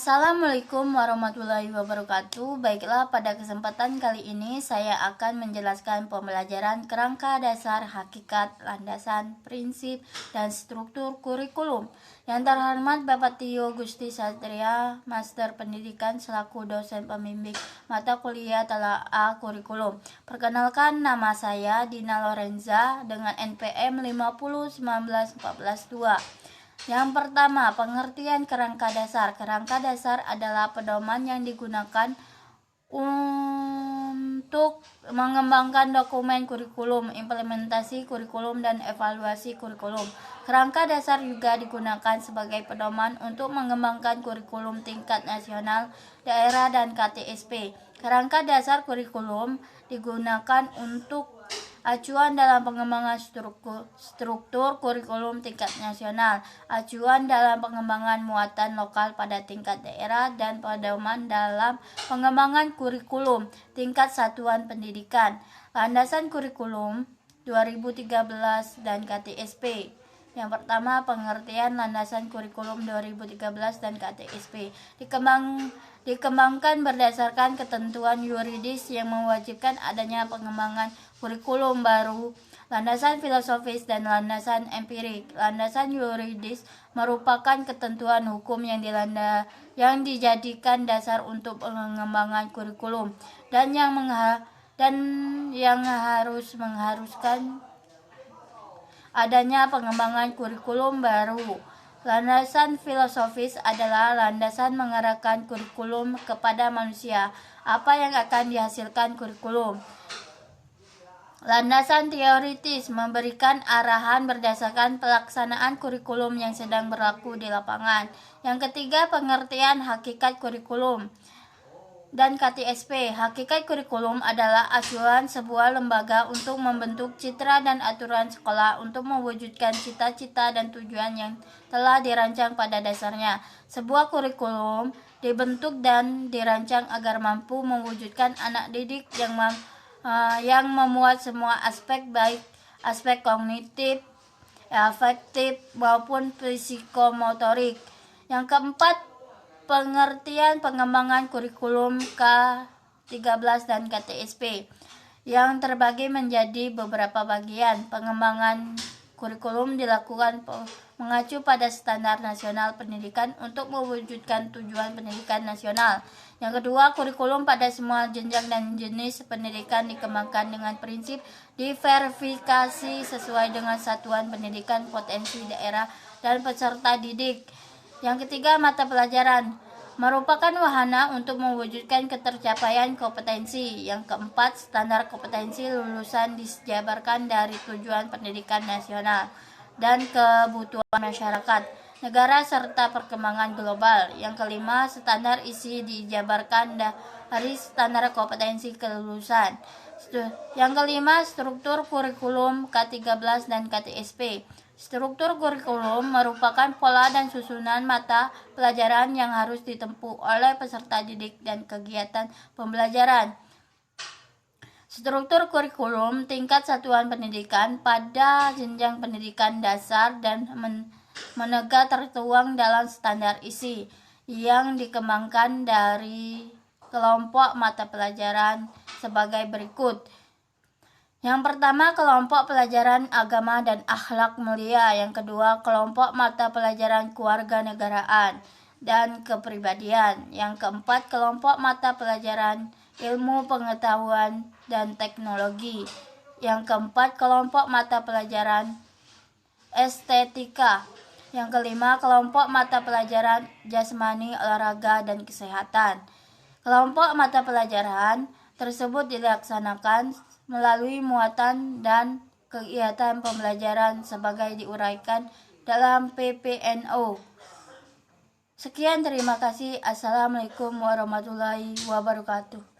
Assalamualaikum warahmatullahi wabarakatuh. Baiklah, pada kesempatan kali ini saya akan menjelaskan pembelajaran kerangka dasar, hakikat, landasan, prinsip, dan struktur kurikulum. Yang terhormat Bapak Tio Gusti Satria, Master Pendidikan selaku dosen pembimbing mata kuliah telaah kurikulum. Perkenalkan, nama saya Dina Lorenza dengan NPM 5019142. Yang pertama, pengertian kerangka dasar. Kerangka dasar adalah pedoman yang digunakan untuk mengembangkan dokumen kurikulum, implementasi kurikulum, dan evaluasi kurikulum. Kerangka dasar juga digunakan sebagai pedoman untuk mengembangkan kurikulum tingkat nasional, daerah, dan KTSP. Kerangka dasar kurikulum digunakan untuk acuan dalam pengembangan struktur kurikulum tingkat nasional, acuan dalam pengembangan muatan lokal pada tingkat daerah, dan pedoman dalam pengembangan kurikulum tingkat satuan pendidikan. Landasan kurikulum 2013 dan KTSP. Yang pertama, pengertian landasan kurikulum 2013 dan KTSP dikembangkan berdasarkan ketentuan yuridis yang mewajibkan adanya pengembangan kurikulum baru, landasan filosofis, dan landasan empirik. Landasan yuridis merupakan ketentuan hukum yang dijadikan dasar untuk pengembangan kurikulum dan yang mengharuskan adanya pengembangan kurikulum baru. Landasan filosofis adalah landasan mengarahkan kurikulum kepada manusia, apa yang akan dihasilkan kurikulum. Landasan teoritis memberikan arahan berdasarkan pelaksanaan kurikulum yang sedang berlaku di lapangan. Yang ketiga, pengertian hakikat kurikulum dan KTSP. Hakikat kurikulum adalah acuan sebuah lembaga untuk membentuk citra dan aturan sekolah untuk mewujudkan cita-cita dan tujuan yang telah dirancang pada dasarnya. Sebuah kurikulum dibentuk dan dirancang agar mampu mewujudkan anak didik yang memuat semua aspek, baik aspek kognitif, afektif, maupun psikomotorik. Yang keempat, pengertian pengembangan kurikulum K13 dan KTSP yang terbagi menjadi beberapa bagian. Pengembangan kurikulum dilakukan mengacu pada standar nasional pendidikan untuk mewujudkan tujuan pendidikan nasional. Yang kedua, kurikulum pada semua jenjang dan jenis pendidikan dikembangkan dengan prinsip diverifikasi sesuai dengan satuan pendidikan, potensi daerah, dan peserta didik. Yang ketiga, mata pelajaran merupakan wahana untuk mewujudkan ketercapaian kompetensi. Yang keempat, standar kompetensi lulusan dijabarkan dari tujuan pendidikan nasional dan kebutuhan masyarakat, negara, serta perkembangan global. Yang kelima, standar isi dijabarkan dari standar kompetensi kelulusan. Yang kelima, struktur kurikulum K13 dan KTSP. Struktur kurikulum merupakan pola dan susunan mata pelajaran yang harus ditempuh oleh peserta didik dan kegiatan pembelajaran. Struktur kurikulum tingkat satuan pendidikan pada jenjang pendidikan dasar dan menegak tertuang dalam standar isi yang dikembangkan dari kelompok mata pelajaran sebagai berikut. Yang pertama, kelompok pelajaran agama dan akhlak mulia. Yang kedua, kelompok mata pelajaran kewarganegaraan dan kepribadian. Yang keempat, kelompok mata pelajaran ilmu pengetahuan dan teknologi. Yang keempat, kelompok mata pelajaran estetika. Yang kelima, kelompok mata pelajaran jasmani, olahraga, dan kesehatan. Kelompok mata pelajaran tersebut dilaksanakan melalui muatan dan kegiatan pembelajaran sebagai diuraikan dalam PPNO. Sekian, terima kasih. Assalamualaikum warahmatullahi wabarakatuh.